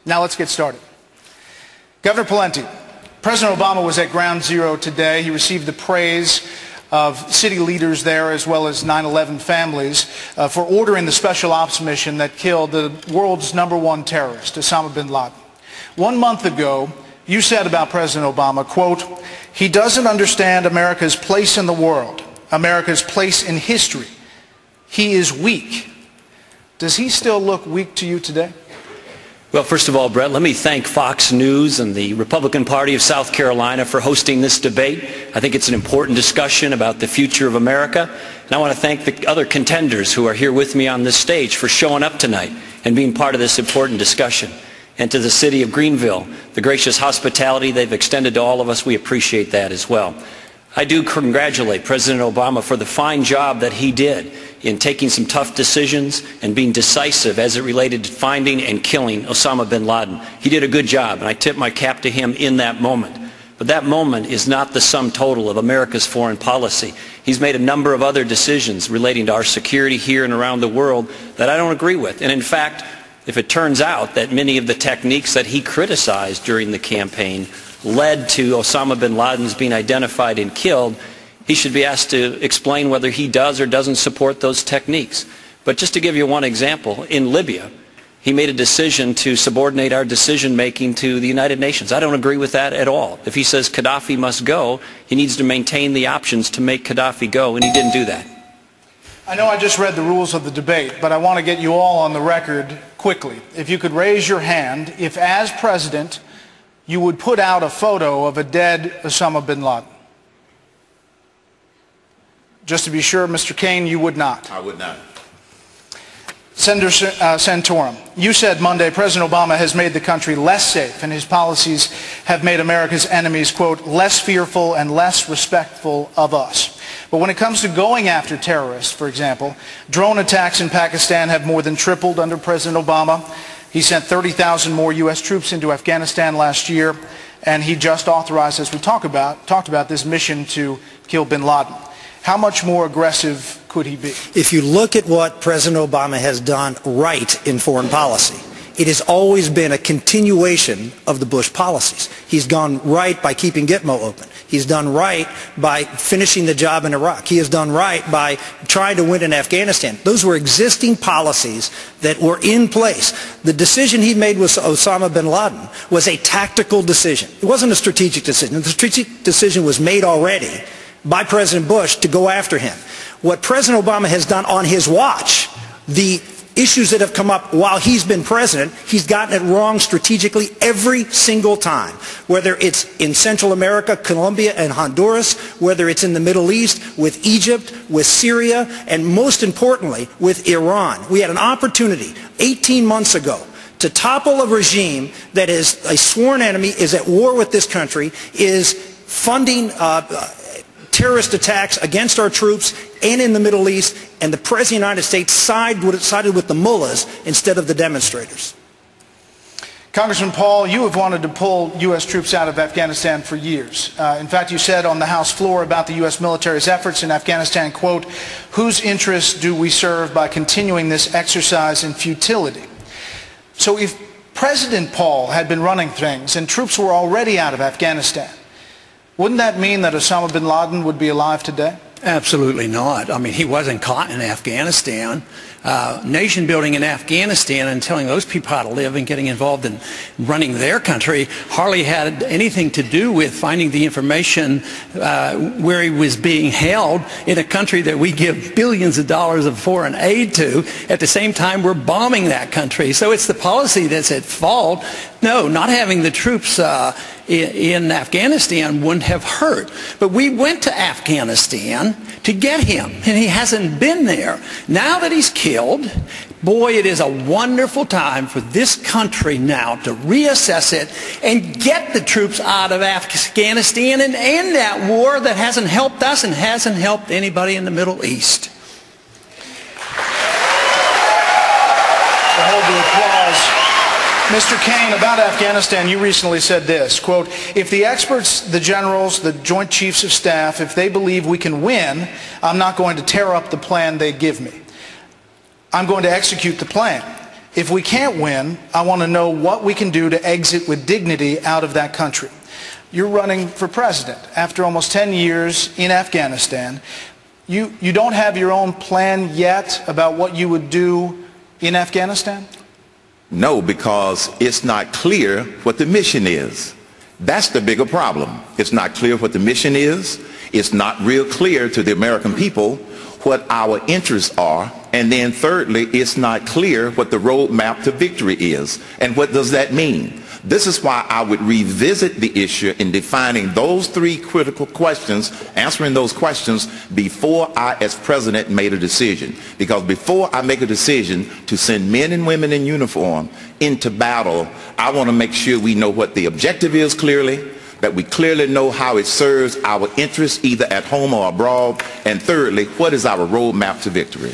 Now let's get started. Governor Pawlenty, President Obama was at Ground Zero today. He received the praise of city leaders there as well as 9/11 families for ordering the special ops mission that killed the world's #1 terrorist, Osama bin Laden. 1 month ago, you said about President Obama, quote, "He doesn't understand America's place in the world, America's place in history. He is weak." Does he still look weak to you today? Well, first of all, Brett, let me thank Fox News and the Republican Party of South Carolina for hosting this debate. I think it's an important discussion about the future of America. And I want to thank the other contenders who are here with me on this stage for showing up tonight and being part of this important discussion. And to the city of Greenville, the gracious hospitality they've extended to all of us, we appreciate that as well. I do congratulate President Obama for the fine job that he did in taking some tough decisions and being decisive as it related to finding and killing Osama bin Laden. He did a good job, and I tip my cap to him in that moment. But that moment is not the sum total of America's foreign policy. He's made a number of other decisions relating to our security here and around the world that I don't agree with. And in fact, if it turns out that many of the techniques that he criticized during the campaign led to Osama bin Laden's being identified and killed, he should be asked to explain whether he does or doesn't support those techniques. But just to give you one example, in Libya, he made a decision to subordinate our decision-making to the United Nations. I don't agree with that at all. If he says Gaddafi must go, he needs to maintain the options to make Gaddafi go, and he didn't do that. I know I just read the rules of the debate, but I want to get you all on the record quickly. If you could raise your hand if, as president, you would put out a photo of a dead Osama bin Laden. Just to be sure, Mr. Kaine, you would not. I would not. Senator Santorum, you said Monday President Obama has made the country less safe and his policies have made America's enemies, quote, less fearful and less respectful of us. But when it comes to going after terrorists, for example, drone attacks in Pakistan have more than tripled under President Obama. He sent 30,000 more U.S. troops into Afghanistan last year, and he just authorized, as we talked about this mission to kill bin Laden. How much more aggressive could he be? If you look at what President Obama has done right in foreign policy, it has always been a continuation of the Bush policies. He's gone right by keeping Gitmo open. He's done right by finishing the job in Iraq. He has done right by trying to win in Afghanistan. Those were existing policies that were in place. The decision he made with Osama bin Laden was a tactical decision. It wasn't a strategic decision. The strategic decision was made already by President Bush to go after him. What President Obama has done on his watch, the issues that have come up while he's been president, he's gotten it wrong strategically every single time. Whether it's in Central America, Colombia, and Honduras, whether it's in the Middle East, with Egypt, with Syria, and most importantly, with Iran. We had an opportunity 18 months ago to topple a regime that is a sworn enemy, is at war with this country, is funding terrorist attacks against our troops and in the Middle East, and the President of the United States sided with the mullahs instead of the demonstrators. Congressman Paul, you have wanted to pull U.S. troops out of Afghanistan for years. In fact, you said on the House floor about the U.S. military's efforts in Afghanistan, quote, "Whose interests do we serve by continuing this exercise in futility?" So if President Paul had been running things and troops were already out of Afghanistan, wouldn't that mean that Osama bin Laden would be alive today? Absolutely not. I mean, he wasn't caught in Afghanistan. Nation building in Afghanistan and telling those people how to live and getting involved in running their country hardly had anything to do with finding the information where he was being held in a country that we give billions of dollars of foreign aid to. At the same time, we're bombing that country. So it's the policy that's at fault. No, not having the troops in Afghanistan wouldn't have hurt. But we went to Afghanistan to get him, and he hasn't been there. Now that he's killed, boy, it is a wonderful time for this country now to reassess it and get the troops out of Afghanistan and end that war that hasn't helped us and hasn't helped anybody in the Middle East. Hold the applause. Mr. Kaine, about Afghanistan, you recently said this, quote, "If the experts, the generals, the Joint Chiefs of Staff, if they believe we can win, I'm not going to tear up the plan they give me. I'm going to execute the plan. If we can't win, I want to know what we can do to exit with dignity out of that country. You're running for president after almost 10 years in Afghanistan. You don't have your own plan yet about what you would do in Afghanistan? No, because it's not clear what the mission is. That's the bigger problem. It's not clear what the mission is. It's not real clear to the American people what our interests are. And then thirdly, it's not clear what the roadmap to victory is. And what does that mean? This is why I would revisit the issue in defining those three critical questions, answering those questions before I, as president, made a decision. Because before I make a decision to send men and women in uniform into battle, I want to make sure we know what the objective is clearly, that we clearly know how it serves our interests either at home or abroad, and thirdly, what is our roadmap to victory.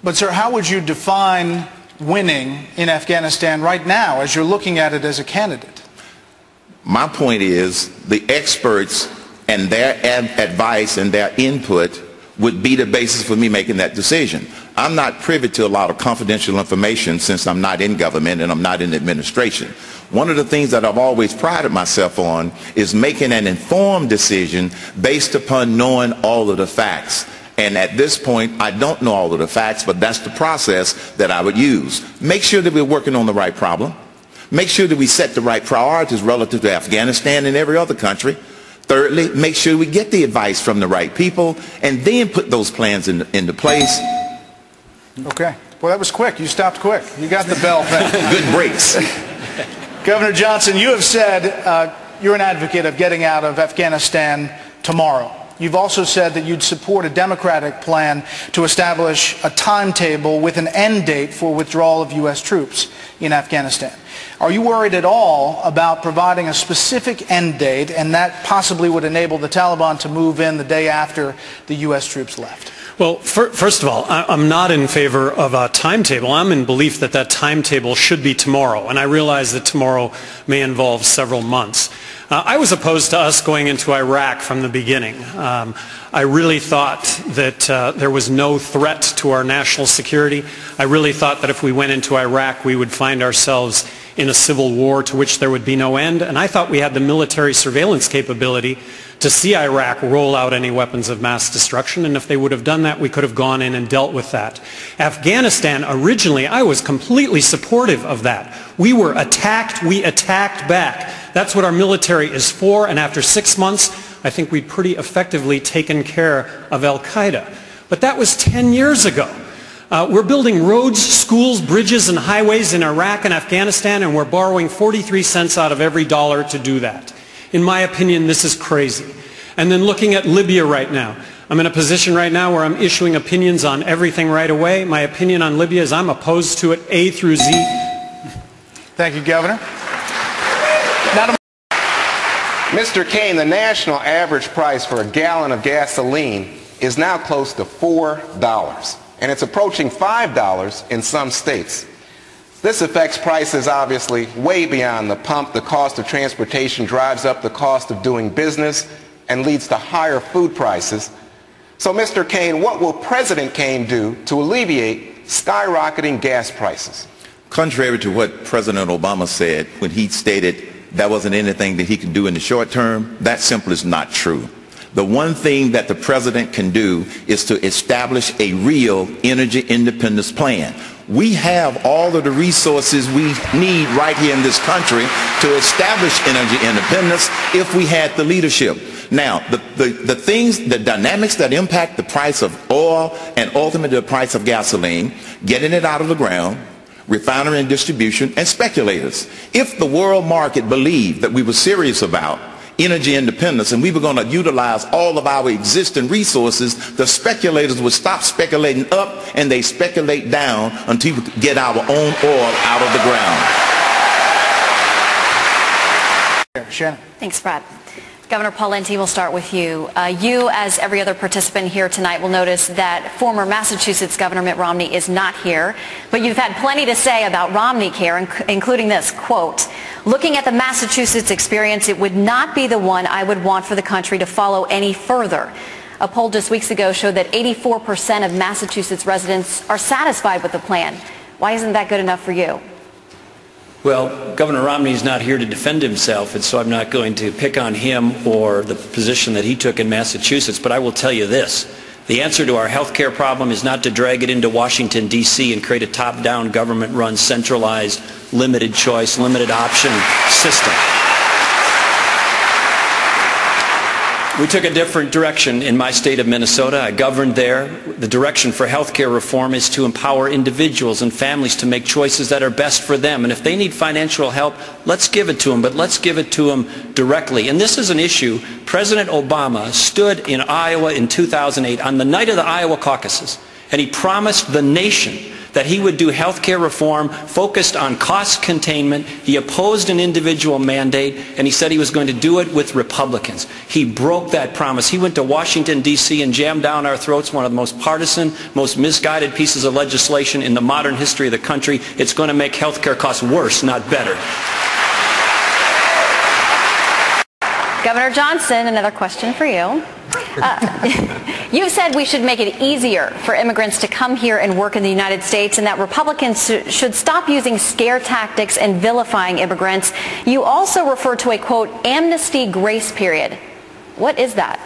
But sir, how would you define winning in Afghanistan right now as you're looking at it as a candidate? My point is the experts and their advice and their input would be the basis for me making that decision. I'm not privy to a lot of confidential information since I'm not in government and I'm not in administration. One of the things that I've always prided myself on is making an informed decision based upon knowing all of the facts. And at this point, I don't know all of the facts, but that's the process that I would use. Make sure that we're working on the right problem. Make sure that we set the right priorities relative to Afghanistan and every other country. Thirdly, make sure we get the advice from the right people and then put those plans into place. Okay. Well, that was quick. You stopped quick. You got the bell thing. Good breaks. Governor Johnson, you have said you're an advocate of getting out of Afghanistan tomorrow. You've also said that you'd support a Democratic plan to establish a timetable with an end date for withdrawal of U.S. troops in Afghanistan. Are you worried at all about providing a specific end date, and that possibly would enable the Taliban to move in the day after the U.S. troops left? Well, first of all, I'm not in favor of a timetable. I'm in belief that that timetable should be tomorrow, and I realize that tomorrow may involve several months. I was opposed to us going into Iraq from the beginning. I really thought that there was no threat to our national security. I really thought that if we went into Iraq, we would find ourselves in a civil war to which there would be no end. And I thought we had the military surveillance capability to see Iraq roll out any weapons of mass destruction. And if they would have done that, we could have gone in and dealt with that. Afghanistan, originally, I was completely supportive of that. We were attacked. We attacked back. That's what our military is for. And after 6 months, I think we'd pretty effectively taken care of al-Qaeda. But that was 10 years ago. We're building roads, schools, bridges, and highways in Iraq and Afghanistan, and we're borrowing 43 cents out of every dollar to do that. In my opinion, this is crazy. And then looking at Libya right now. I'm in a position right now where I'm issuing opinions on everything right away. My opinion on Libya is I'm opposed to it A through Z. Thank you, Governor. Mr. Kaine, the national average price for a gallon of gasoline is now close to $4, and it's approaching $5 in some states. This affects prices obviously way beyond the pump. The cost of transportation drives up the cost of doing business and leads to higher food prices. So, Mr. Kaine, what will President Kaine do to alleviate skyrocketing gas prices? Contrary to what President Obama said when he stated that wasn't anything that he could do in the short term, that simply is not true. The one thing that the president can do is to establish a real energy independence plan. We have all of the resources we need right here in this country to establish energy independence if we had the leadership. Now, the dynamics that impact the price of oil and ultimately the price of gasoline, getting it out of the ground, refinery and distribution, and speculators. If the world market believed that we were serious about energy independence and we were going to utilize all of our existing resources, the speculators would stop speculating up and they speculate down until we get our own oil out of the ground. Shannon. Thanks, Brad. Governor Pawlenty, we'll start with you. You, as every other participant here tonight, will notice that former Massachusetts Governor Mitt Romney is not here, but you've had plenty to say about Romney care, including this, quote, "Looking at the Massachusetts experience, it would not be the one I would want for the country to follow any further." A poll just weeks ago showed that 84% of Massachusetts residents are satisfied with the plan. Why isn't that good enough for you? Well, Governor Romney is not here to defend himself, and so I'm not going to pick on him or the position that he took in Massachusetts, but I will tell you this. The answer to our health care problem is not to drag it into Washington, D.C. and create a top-down, government-run, centralized, limited choice, limited option system. We took a different direction in my state of Minnesota. I governed there. The direction for health care reform is to empower individuals and families to make choices that are best for them. And if they need financial help, let's give it to them, but let's give it to them directly. And this is an issue. President Obama stood in Iowa in 2008 on the night of the Iowa caucuses, and he promised the nation that he would do health care reform focused on cost containment. He opposed an individual mandate, and he said he was going to do it with Republicans. He broke that promise. He went to Washington, D.C. and jammed down our throats one of the most partisan, most misguided pieces of legislation in the modern history of the country. It's going to make health care costs worse, not better. Governor Johnson, another question for you. You said we should make it easier for immigrants to come here and work in the United States, and that Republicans should stop using scare tactics and vilifying immigrants. You also referred to a, quote, amnesty grace period. What is that?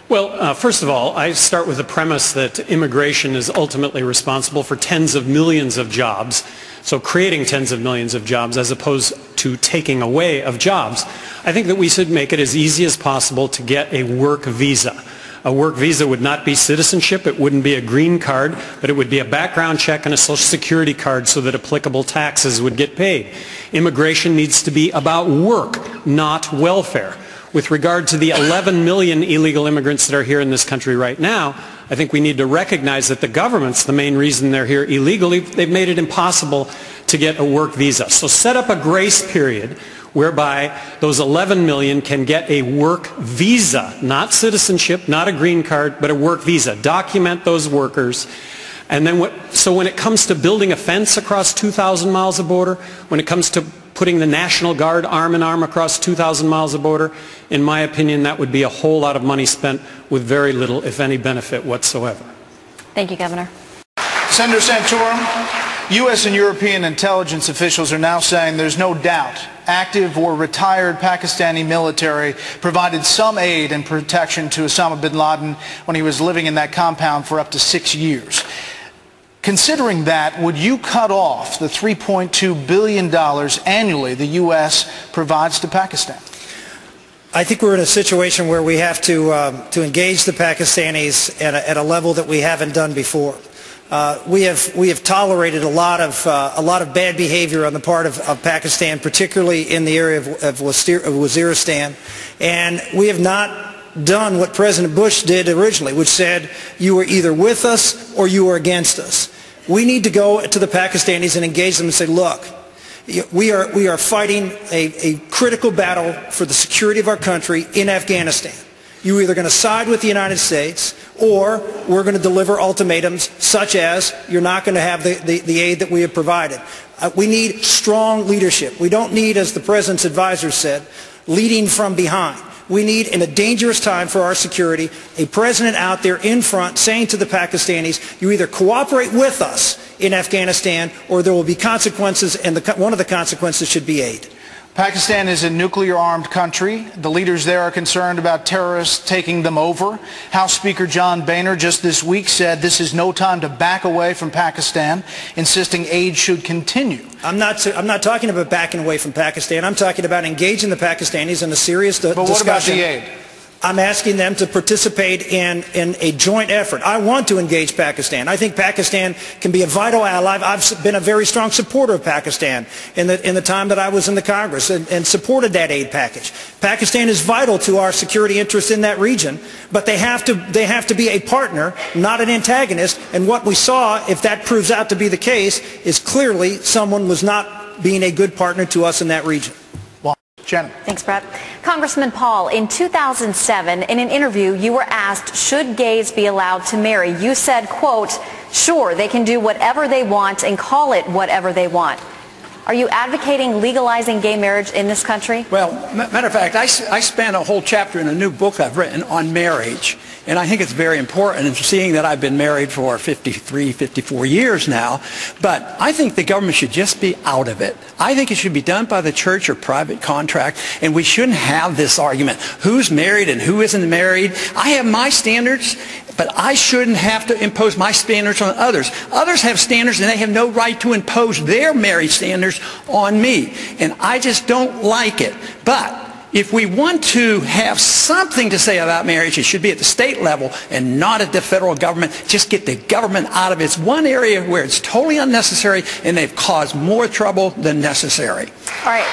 Well, first of all, I start with the premise that immigration is ultimately responsible for tens of millions of jobs. So creating tens of millions of jobs as opposed to taking away of jobs. I think that we should make it as easy as possible to get a work visa. A work visa would not be citizenship, it wouldn't be a green card, but it would be a background check and a Social Security card so that applicable taxes would get paid. Immigration needs to be about work, not welfare. With regard to the 11 million illegal immigrants that are here in this country right now, I think we need to recognize that the government's the main reason they're here illegally. They've made it impossible to get a work visa. So set up a grace period whereby those 11 million can get a work visa, not citizenship, not a green card, but a work visa. Document those workers. And then so when it comes to building a fence across 2,000 miles of border, when it comes to putting the National Guard arm in arm across 2,000 miles of border, in my opinion, that would be a whole lot of money spent with very little, if any, benefit whatsoever. Thank you, Governor. Senator Santorum, U.S. and European intelligence officials are now saying there's no doubt active or retired Pakistani military provided some aid and protection to Osama bin Laden when he was living in that compound for up to 6 years. Considering that, would you cut off the $3.2 billion annually the U.S. provides to Pakistan? I think we're in a situation where we have to engage the Pakistanis at a level that we haven't done before. We have tolerated a lot of bad behavior on the part of Pakistan, particularly in the area of Waziristan, and we have not done what President Bush did originally, which said you were either with us or you were against us. We need to go to the Pakistanis and engage them and say, look, we are fighting a critical battle for the security of our country in Afghanistan. You're either going to side with the United States or we're going to deliver ultimatums such as you're not going to have the aid that we have provided. We need strong leadership. We don't need, as the President's advisor said, leading from behind. We need, in a dangerous time for our security, a president out there in front saying to the Pakistanis, you either cooperate with us in Afghanistan or there will be consequences, and one of the consequences should be aid. Pakistan is a nuclear-armed country. The leaders there are concerned about terrorists taking them over. House Speaker John Boehner just this week said this is no time to back away from Pakistan, insisting aid should continue. I'm not talking about backing away from Pakistan. I'm talking about engaging the Pakistanis in a serious discussion. But what about the aid? I'm asking them to participate in a joint effort. I want to engage Pakistan. I think Pakistan can be a vital ally. I've been a very strong supporter of Pakistan in the time that I was in the Congress and supported that aid package. Pakistan is vital to our security interests in that region, but they have to be a partner, not an antagonist. And what we saw, if that proves out to be the case, is clearly someone was not being a good partner to us in that region. Jen. Thanks, Brett. Congressman Paul, in 2007, in an interview, you were asked, should gays be allowed to marry? You said, quote, sure, they can do whatever they want and call it whatever they want. Are you advocating legalizing gay marriage in this country? Well, matter of fact, I spent a whole chapter in a new book I've written on marriage. and I think it's very important, and seeing that I've been married for 53, 54 years now, but I think the government should just be out of it. I think it should be done by the church or private contract, and we shouldn't have this argument. Who's married and who isn't married? I have my standards, but I shouldn't have to impose my standards on others. Others have standards, and they have no right to impose their marriage standards on me. And I just don't like it. But if we want to have something to say about marriage, it should be at the state level and not at the federal government. Just get the government out of its one area where it's totally unnecessary, and they've caused more trouble than necessary. All right.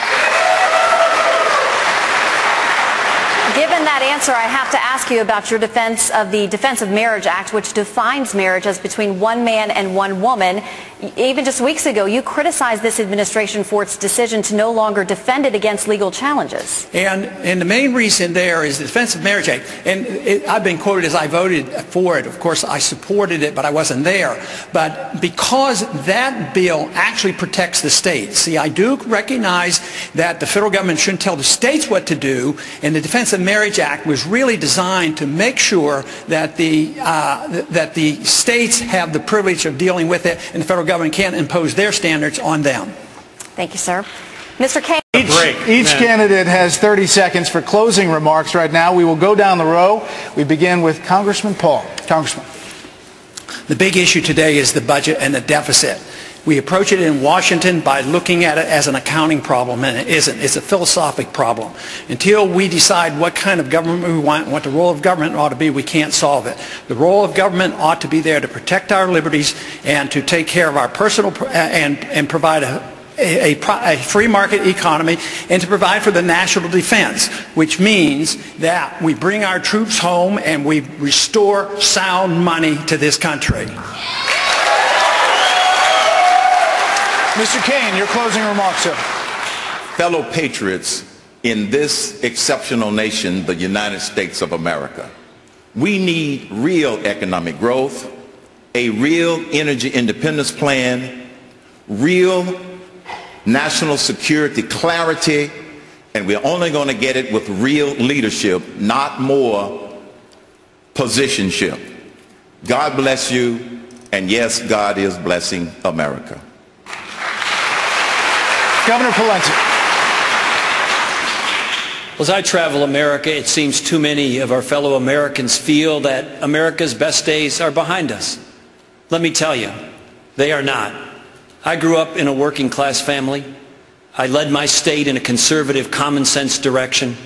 Given that answer, I have to ask you about your defense of the Defense of Marriage Act, which defines marriage as between one man and one woman. Even just weeks ago, you criticized this administration for its decision to no longer defend it against legal challenges. And the main reason there is the Defense of Marriage Act. And I've been quoted as I voted for it. Of course, I supported it, but I wasn't there. But because that bill actually protects the states. See, I do recognize that the federal government shouldn't tell the states what to do, and the Defense of Marriage Act was really designed to make sure that the states have the privilege of dealing with it, and the federal government can't impose their standards on them. Thank you, sir. Mr. Kane. Each candidate has 30 seconds for closing remarks right now. We will go down the row. We begin with Congressman Paul. Congressman. The big issue today is the budget and the deficit. We approach it in Washington by looking at it as an accounting problem, and it isn't. It's a philosophic problem. Until we decide what kind of government we want and what the role of government ought to be, we can't solve it. The role of government ought to be there to protect our liberties and to take care of our personal and provide a free market economy, and to provide for the national defense, which means that we bring our troops home and we restore sound money to this country. Mr. Kane, your closing remarks, sir. Fellow patriots in this exceptional nation, the United States of America, we need real economic growth, a real energy independence plan, real national security clarity, and we're only going to get it with real leadership, not more positionship. God bless you, and yes, God is blessing America. Governor Pawlenty. As I travel America, it seems too many of our fellow Americans feel that America's best days are behind us. Let me tell you, they are not. I grew up in a working class family. I led my state in a conservative, common sense direction.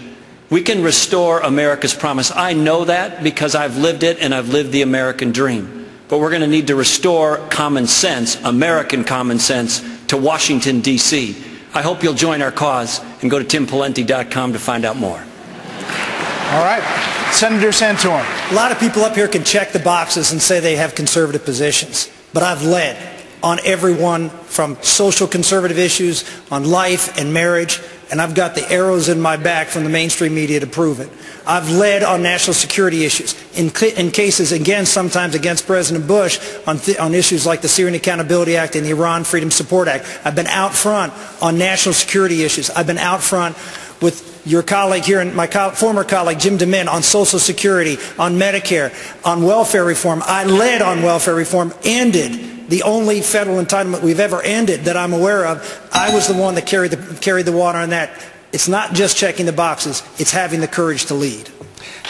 We can restore America's promise. I know that because I've lived it and I've lived the American dream. But we're going to need to restore common sense, American common sense, to Washington, D.C. I hope you'll join our cause and go to timpawlenty.com to find out more. All right. Senator Santorum. A lot of people up here can check the boxes and say they have conservative positions, but I've led on every one from social conservative issues, on life and marriage, and I've got the arrows in my back from the mainstream media to prove it. I've led on national security issues, in cases, again, sometimes against President Bush, on issues like the Syrian Accountability Act and the Iran Freedom Support Act. I've been out front on national security issues. I've been out front with your colleague here and my former colleague Jim DeMint on Social Security, on Medicare, on welfare reform. I led on welfare reform, ended the only federal entitlement we've ever ended that I'm aware of. I was the one that carried the water on that. It's not just checking the boxes, it's having the courage to lead.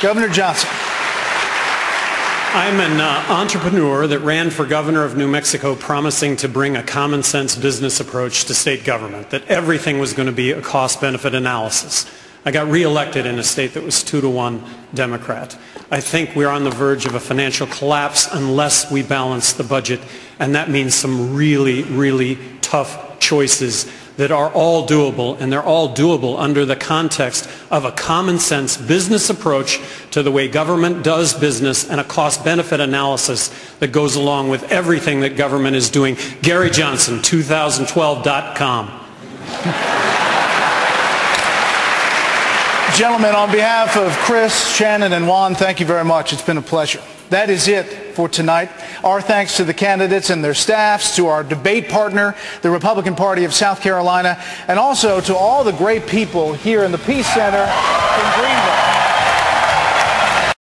Governor Johnson. I'm an entrepreneur that ran for governor of New Mexico promising to bring a common sense business approach to state government, that everything was going to be a cost-benefit analysis. I got reelected in a state that was 2-to-1 Democrat. I think we're on the verge of a financial collapse unless we balance the budget, and that means some really, really tough choices that are all doable, and they're all doable under the context of a common sense business approach to the way government does business and a cost-benefit analysis that goes along with everything that government is doing. Gary Johnson, 2012.com. Gentlemen, on behalf of Chris, Shannon, and Juan, thank you very much. It's been a pleasure. That is it for tonight. Our thanks to the candidates and their staffs, to our debate partner, the Republican Party of South Carolina, and also to all the great people here in the Peace Center in Greenville.